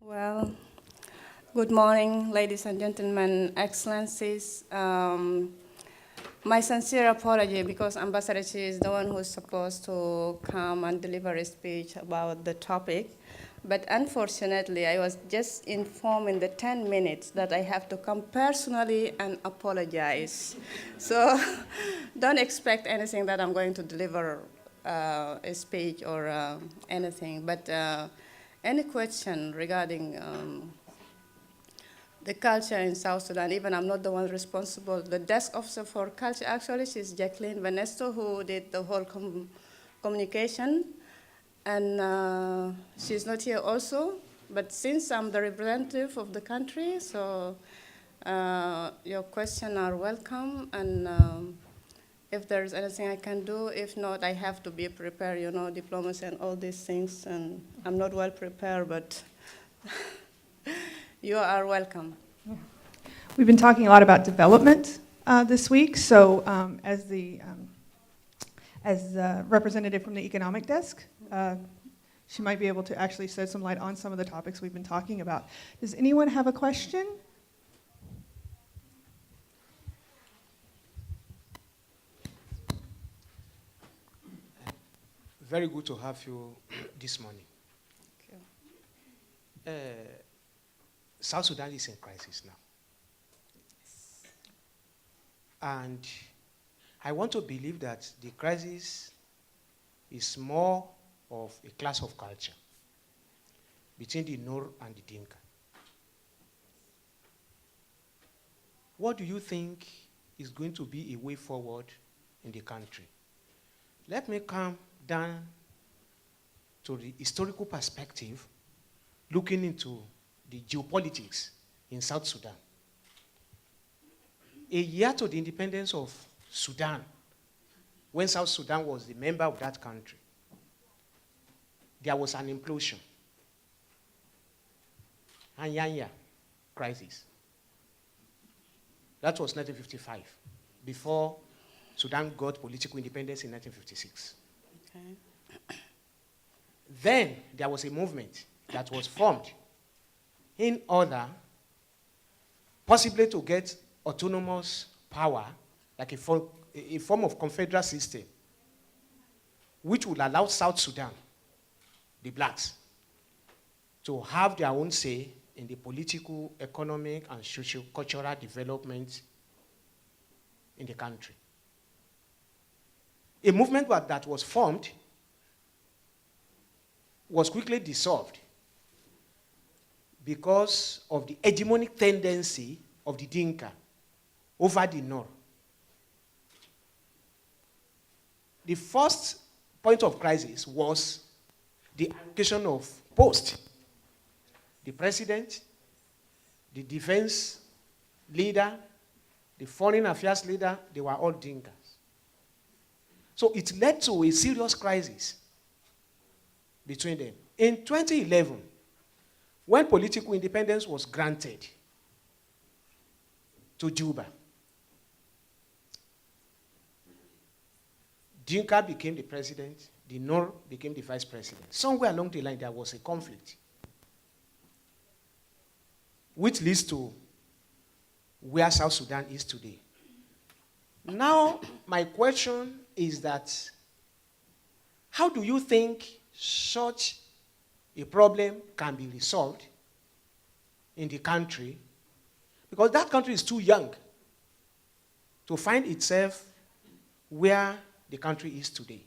Well, good morning, ladies and gentlemen, excellencies. My sincere apology because Ambassador Chi is the one who's supposed to come and deliver a speech about the topic. But unfortunately, I was just informed in the 10 minutes that I have to come personally and apologize. So don't expect anything that I'm going to deliver a speech or anything. But any question regarding the culture in South Sudan, even I'm not the one responsible. The desk officer for culture, actually, she's Jacqueline Vanesto, who did the whole communication. And she's not here also. But since I'm the representative of the country, so your questions are welcome. And if there's anything I can do, if not, I have to be prepared, you know, diplomacy and all these things. And I'm not well prepared, but you are welcome. Yeah. We've been talking a lot about development this week, so as the representative from the economic desk, she might be able to actually shed some light on some of the topics we've been talking about. Does anyone have a question? Very good to have you this morning. South Sudan is in crisis now. And I want to believe that the crisis is more of a clash of culture between the Nur and the Dinka. What do you think is going to be a way forward in the country? Let me come down to the historical perspective, looking into the geopolitics in South Sudan. A year to the independence of Sudan, when South Sudan was the member of that country, there was an implosion. Anyanya crisis. That was 1955, before Sudan got political independence in 1956. Okay. Then there was a movement that was formed in order possibly to get autonomous power, like a form of confederal system, which would allow South Sudan, the blacks, to have their own say in the political, economic, and socio-cultural development in the country. A movement that was formed was quickly dissolved because of the hegemonic tendency of the Dinka over the North. The first point of crisis was the allocation of posts. The president, the defense leader, the foreign affairs leader, they were all Dinkas. So it led to a serious crisis between them. In 2011, when political independence was granted to Juba, Dinka became the president, the Nor became the vice president. Somewhere along the line, there was a conflict, which leads to where South Sudan is today. Now, my question is that, how do you think such a problem can be resolved in the country? Because that country is too young to find itself where the country is today.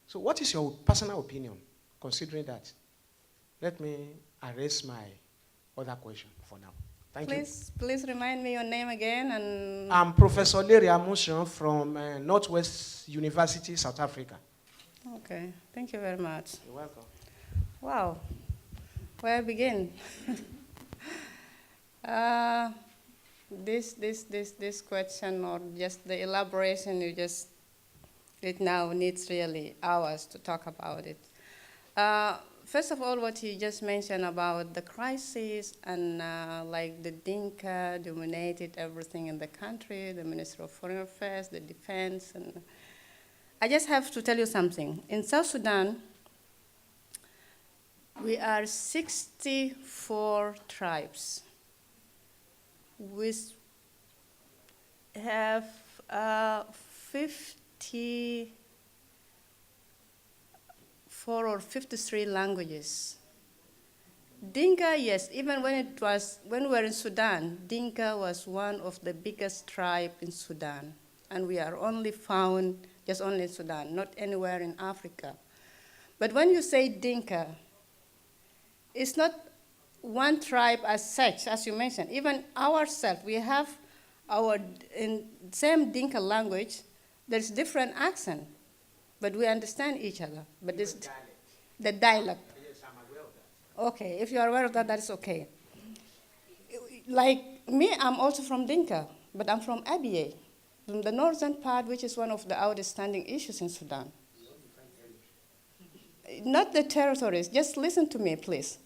So what is your personal opinion considering that? Let me erase my other question for now. Thank you. Please remind me your name again. And I'm Professor Leria Mushan from Northwest University, South Africa. Okay, thank you very much. You're welcome. Wow, where begin? This question, or just the elaboration you just did now, needs really hours to talk about it. First of all, what you just mentioned about the crisis and like the Dinka dominated everything in the country, the Minister of Foreign Affairs, the defense, and I just have to tell you something. In South Sudan, We are 64 tribes. We have 54 or 53 languages. Dinka, yes, even when we were in Sudan, Dinka was one of the biggest tribes in Sudan. And we are only found just only in Sudan, not anywhere in Africa. But when you say Dinka, it's not one tribe as such, as you mentioned. Even ourselves, we have our in same Dinka language. There's different accent, but we understand each other. But this the dialect. Yes, I'm aware of that. Okay, if you are aware of that, that's okay. Like me, I'm also from Dinka, but I'm from Abyei, from the northern part, which is one of the outstanding issues in Sudan. Not the territories, just listen to me, please.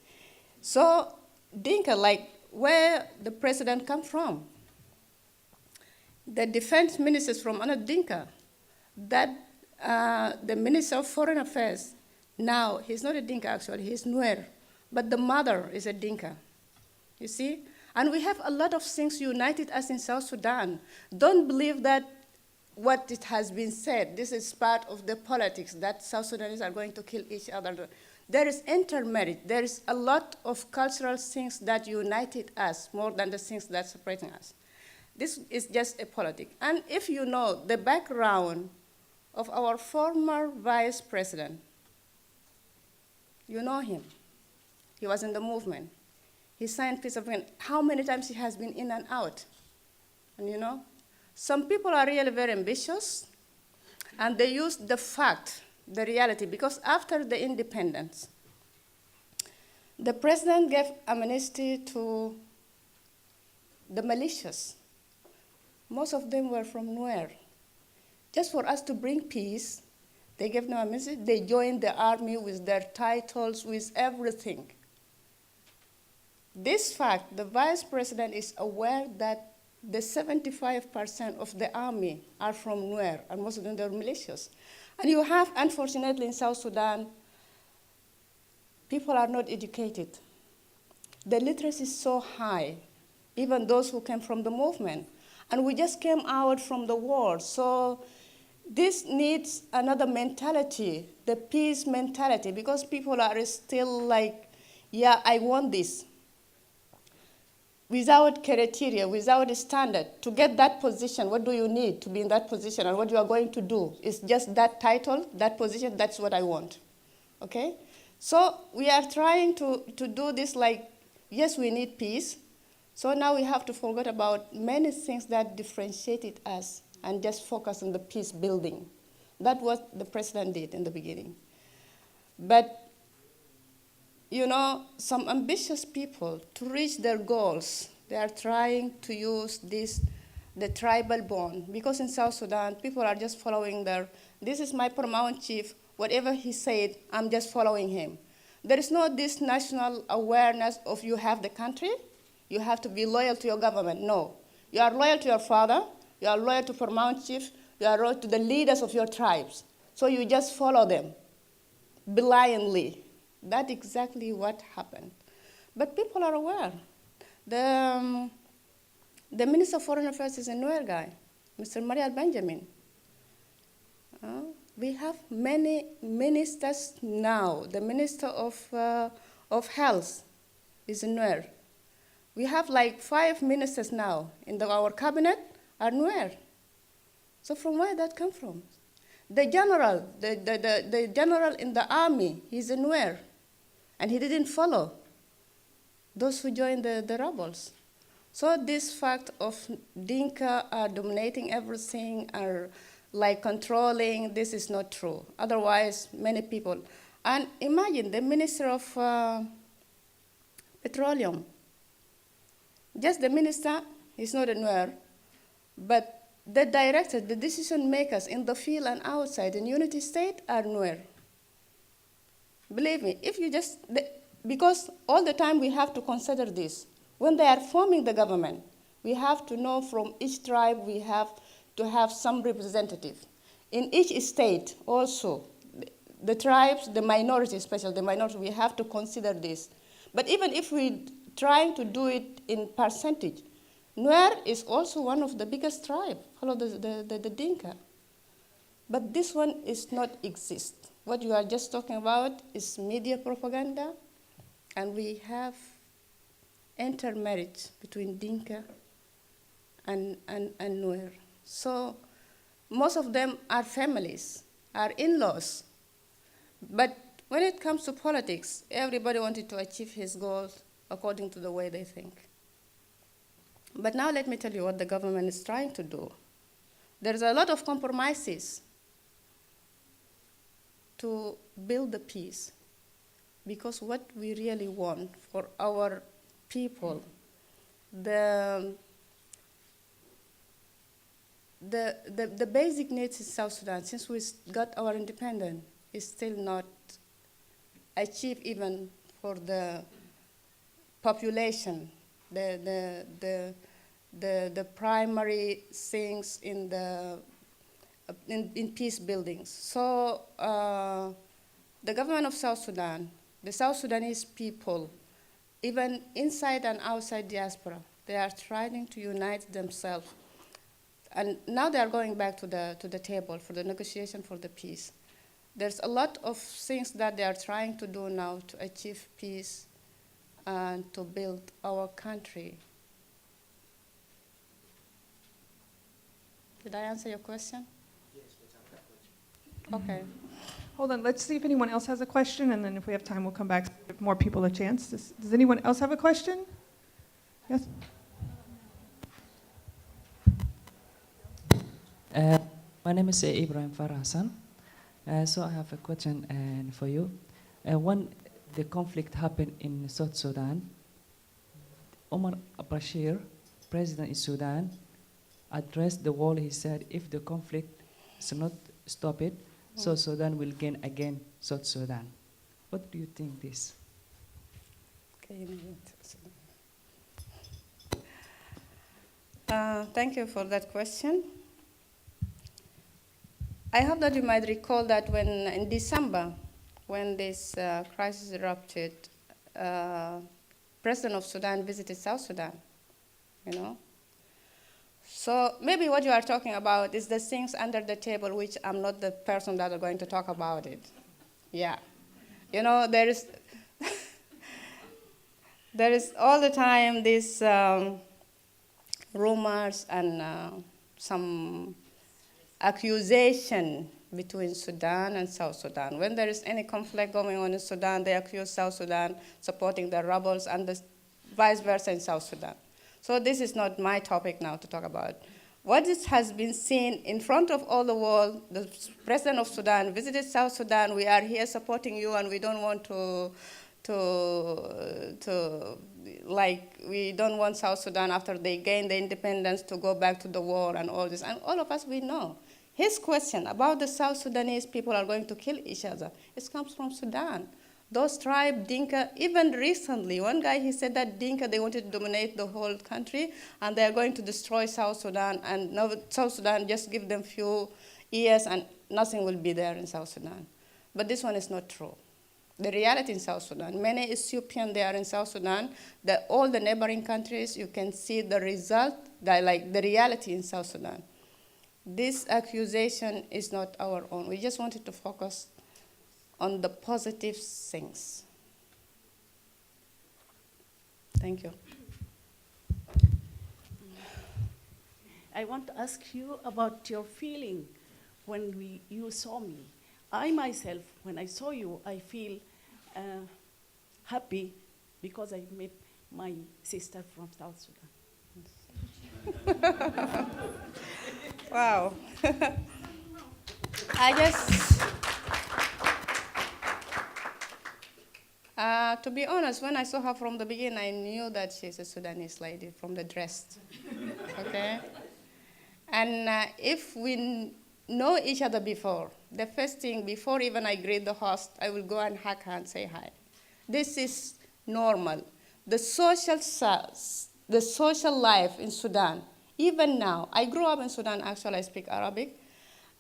So Dinka, like where the president come from, the defense minister is from another Dinka, that the minister of foreign affairs, now he's not a Dinka actually, he's Nuer, but the mother is a Dinka, you see? And we have a lot of things united us in South Sudan. Don't believe that what it has been said, this is part of the politics, that South Sudanese are going to kill each other. There is intermarriage. There is a lot of cultural things that united us more than the things that separating us. This is just a politics. And if you know the background of our former vice president, you know him. He was in the movement. He signed peace agreement. How many times he has been in and out? And you know, some people are really very ambitious, and they use the fact, the reality, because after the independence, the president gave amnesty to the militias. Most of them were from Nuer. Just for us to bring peace, they gave no amnesty. They joined the army with their titles, with everything. This fact, the vice president is aware that the 75% of the army are from Nuer, and most of them are militias. And you have, unfortunately, in South Sudan, people are not educated. The literacy is so high, even those who came from the movement. And we just came out from the war. So this needs another mentality, the peace mentality, because people are still like, yeah, I want this. Without criteria, without a standard, to get that position, what do you need to be in that position, and what you are going to do? It's just that title, that position, that's what I want, okay? So we are trying to do this like, yes, we need peace. So now we have to forget about many things that differentiated us and just focus on the peace building. That's what the president did in the beginning. But you know, some ambitious people, to reach their goals, they are trying to use the tribal bond. Because in South Sudan, people are just following this is my paramount chief, whatever he said, I'm just following him. There is no this national awareness of you have the country, you have to be loyal to your government. No, you are loyal to your father, you are loyal to paramount chief, you are loyal to the leaders of your tribes. So you just follow them blindly. That's exactly what happened. But people are aware. The Minister of Foreign Affairs is a Nuer guy, Mr. Marial Benjamin. We have many ministers now. The Minister of Health is a Nuer. We have like 5 ministers now in our cabinet are Nuer. So from where that come from? The general, the general in the army, he's a Nuer. And he didn't follow those who joined the rebels. So this fact of Dinka are dominating everything, are like controlling, this is not true. Otherwise, many people. And imagine the Minister of Petroleum. Just the minister, he's not a Nuer, but the directors, the decision makers in the field and outside in Unity State are Nuer. Believe me, if you just, because all the time we have to consider this. When they are forming the government, we have to know from each tribe we have to have some representative. In each state also, the tribes, the minority, especially the minority, we have to consider this. But even if we trying to do it in percentage, Nuer is also one of the biggest tribes, follow the Dinka. But this one is not exist. What you are just talking about is media propaganda, and we have intermarriage between Dinka and Nuer. So most of them are families, are in-laws. But when it comes to politics, everybody wanted to achieve his goals according to the way they think. But now let me tell you what the government is trying to do. There's a lot of compromises to build the peace, because what we really want for our people, the basic needs in South Sudan, since we got our independence, is still not achieved even for the population, the primary things in peace buildings. So the government of South Sudan, the South Sudanese people, even inside and outside diaspora, they are trying to unite themselves. And now they are going back to the table for the negotiation for the peace. There's a lot of things that they are trying to do now to achieve peace and to build our country. Did I answer your question? Yes, but I have a question. Okay. Hold on, let's see if anyone else has a question, and then if we have time, we'll come back to give more people a chance. Does anyone else have a question? Yes? My name is Ibrahim Farah Hassan. So I have a question for you. When the conflict happened in South Sudan, Omar al-Bashir, president in Sudan, addressed the world. He said, if the conflict is not stopped, South Sudan will gain again South Sudan. What do you think this? Thank you for that question. I hope that you might recall that when in December, when this crisis erupted, President of Sudan visited South Sudan, you know. So maybe what you are talking about is the things under the table, which I'm not the person that are going to talk about it. Yeah. You know, there is there is all the time these rumors and some accusation between Sudan and South Sudan. When there is any conflict going on in Sudan, they accuse South Sudan supporting the rebels, and the vice versa in South Sudan. So this is not my topic now to talk about. What has been seen in front of all the world, the president of Sudan visited South Sudan. We are here supporting you, and we don't want we don't want South Sudan after they gain the independence to go back to the war and all this. And all of us, we know. His question about the South Sudanese people are going to kill each other, it comes from Sudan. Those tribes, Dinka, even recently, one guy, he said that Dinka, they wanted to dominate the whole country, and they're going to destroy South Sudan, and now South Sudan just give them few years, and nothing will be there in South Sudan. But this one is not true. The reality in South Sudan, many Ethiopians, they are in South Sudan, all the neighboring countries, you can see the result, the reality in South Sudan. This accusation is not our own. We just wanted to focus on the positive things. Thank you. I want to ask you about your feeling when you saw me. I myself, when I saw you, I feel happy because I met my sister from South Sudan. Wow. To be honest, when I saw her from the beginning, I knew that she's a Sudanese lady from the dress. Okay? And if we know each other before, the first thing, before even I greet the host, I will go and hug her and say hi. This is normal. The social life in Sudan, even now, I grew up in Sudan, actually I speak Arabic,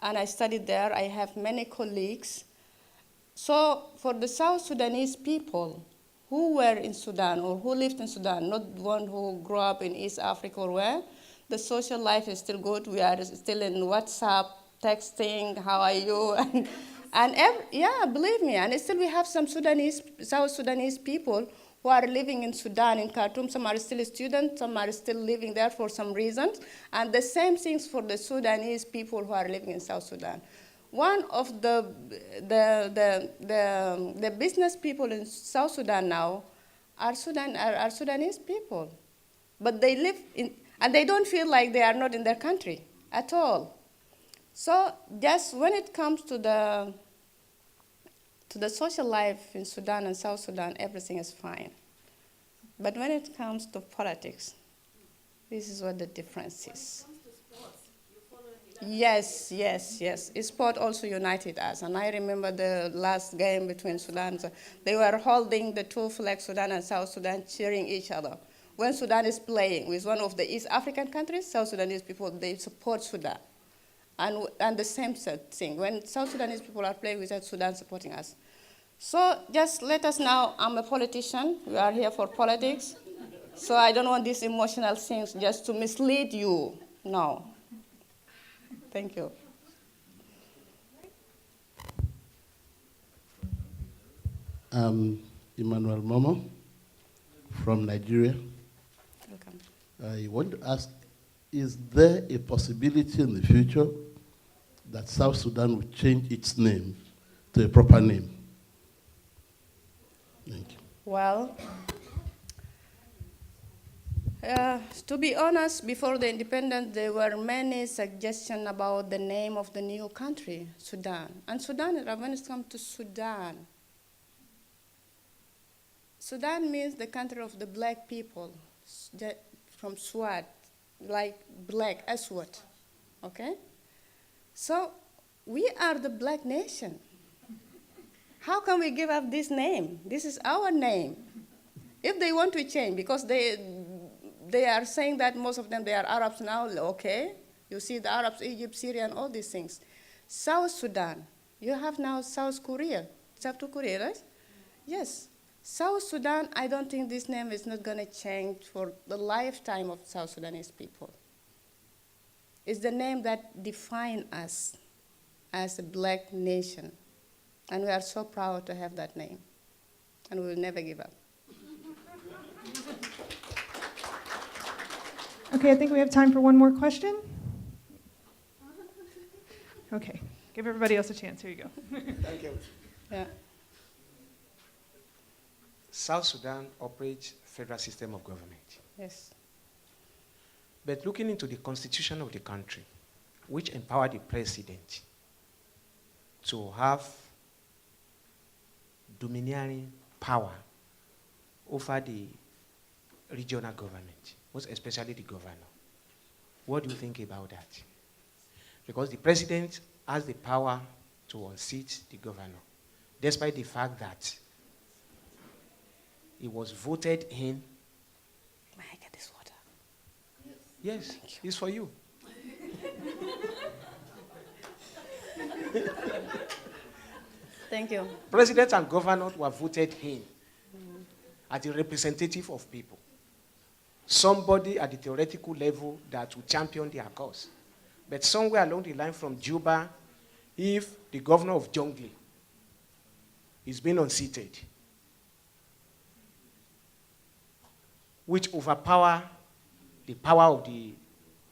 and I studied there. I have many colleagues. So for the South Sudanese people who were in Sudan or who lived in Sudan, not the one who grew up in East Africa or where, the social life is still good. We are still in WhatsApp, texting, how are you? Yeah, believe me. And still we have some South Sudanese people who are living in Sudan, in Khartoum. Some are still students, some are still living there for some reasons. And the same things for the Sudanese people who are living in South Sudan. One of the business people in South Sudan now are Sudanese people. But they live in, and they don't feel like they are not in their country at all. So just when it comes to the social life in Sudan and South Sudan, everything is fine. But when it comes to politics, this is what the difference is. Yes. Sport also united us. And I remember the last game between Sudan. So they were holding the two flags, Sudan and South Sudan, cheering each other. When Sudan is playing with one of the East African countries, South Sudanese people, they support Sudan. And the same thing, when South Sudanese people are playing with Sudan supporting us. So just let us now, I'm a politician, we are here for politics. So I don't want these emotional things just to mislead you. No. Thank you. Emmanuel Momo from Nigeria. Welcome. I want to ask, is there a possibility in the future that South Sudan will change its name to a proper name? Thank you. Well, to be honest, before the independence, there were many suggestions about the name of the new country, Sudan. And Sudan, when it comes to Sudan, Sudan means the country of the black people, from Swat, like black, Aswad, okay? So we are the black nation. How can we give up this name? This is our name. If they want to change, because they are saying that most of them, they are Arabs now, okay? You see the Arabs, Egypt, Syria, and all these things. South Sudan, you have now South Korea. South Korea, right? Yes. South Sudan, I don't think this name is not going to change for the lifetime of South Sudanese people. It's the name that defines us as a black nation. And we are so proud to have that name. And we will never give up. Okay, I think we have time for one more question. Okay, give everybody else a chance. Here you go. Thank you. Yeah. South Sudan operates a federal system of government. Yes. But looking into the constitution of the country, which empowered the president to have domineering power over the regional government, most especially the governor. What do you think about that? Because the president has the power to unseat the governor, despite the fact that he was voted in. May I get this water? Yes, it's for you. Thank you. President and governor were voted in as a representative of people. Somebody at the theoretical level that would champion their cause. But somewhere along the line from Juba, if the governor of Jonglei is being unseated, which overpower the power of the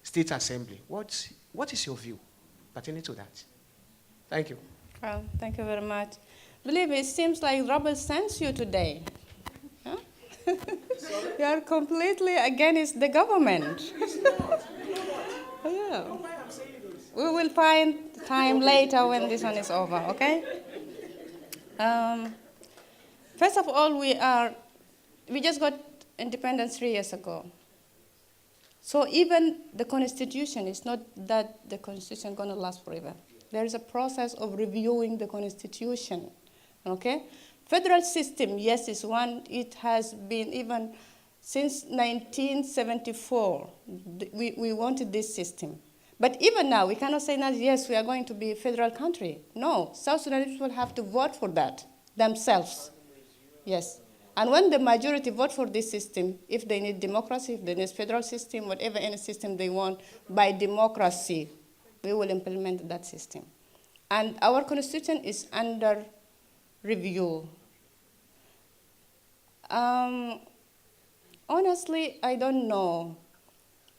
state assembly, what is your view pertaining to that? Thank you. Well, thank you very much. Believe me, it seems like Robert sends you today. Huh? You are completely against the government. Yeah. We will find time later when this one is over, okay? First of all, we just got independence 3 years ago. So even the Constitution, is not that the Constitution is going to last forever. There is a process of reviewing the Constitution, okay? Federal system, yes, is one. It has been even since 1974. We wanted this system. But even now, we cannot say that, yes, we are going to be a federal country. No, South Sudanese people have to vote for that themselves. Yes. And when the majority vote for this system, if they need democracy, if they need federal system, whatever any system they want, by democracy, we will implement that system. And our constitution is under review. Honestly, I don't know.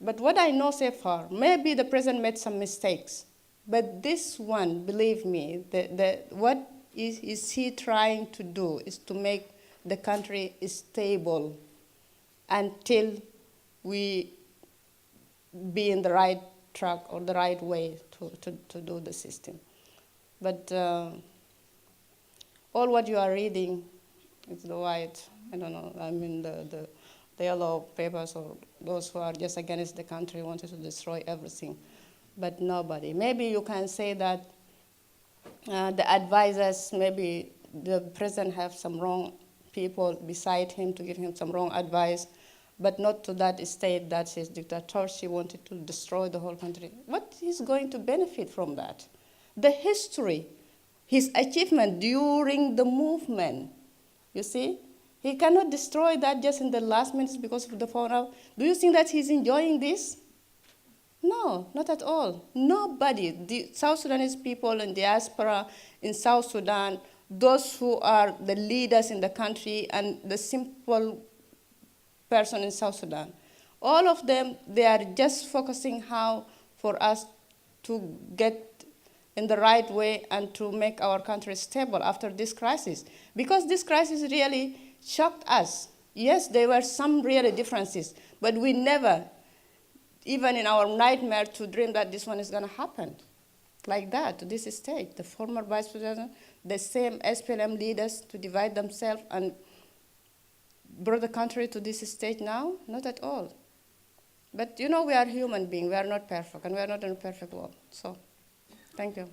But what I know so far, maybe the president made some mistakes. But this one, believe me, what is he trying to do is to make the country stable until we be in the right track or the right way to do the system. But all what you are reading is the white, I don't know, I mean the yellow papers, or those who are just against the country wanted to destroy everything, but nobody. Maybe you can say that the advisors, maybe the president have some wrong people beside him to give him some wrong advice, but not to that state that his dictatorship wanted to destroy the whole country. What is going to benefit from that? The history, his achievement during the movement, you see? He cannot destroy that just in the last minutes because of the fallout. Do you think that he's enjoying this? No, not at all. Nobody, the South Sudanese people in diaspora in South Sudan, those who are the leaders in the country and the simple person in South Sudan, all of them, they are just focusing how for us to get in the right way and to make our country stable after this crisis. Because this crisis really shocked us. Yes, there were some really differences, but we never, even in our nightmare, to dream that this one is going to happen like that, to this stage. The former vice president, the same SPLM leaders to divide themselves and brought the country to this stage now? Not at all. But you know, we are human beings. We are not perfect, and we are not in a perfect world. So, thank you.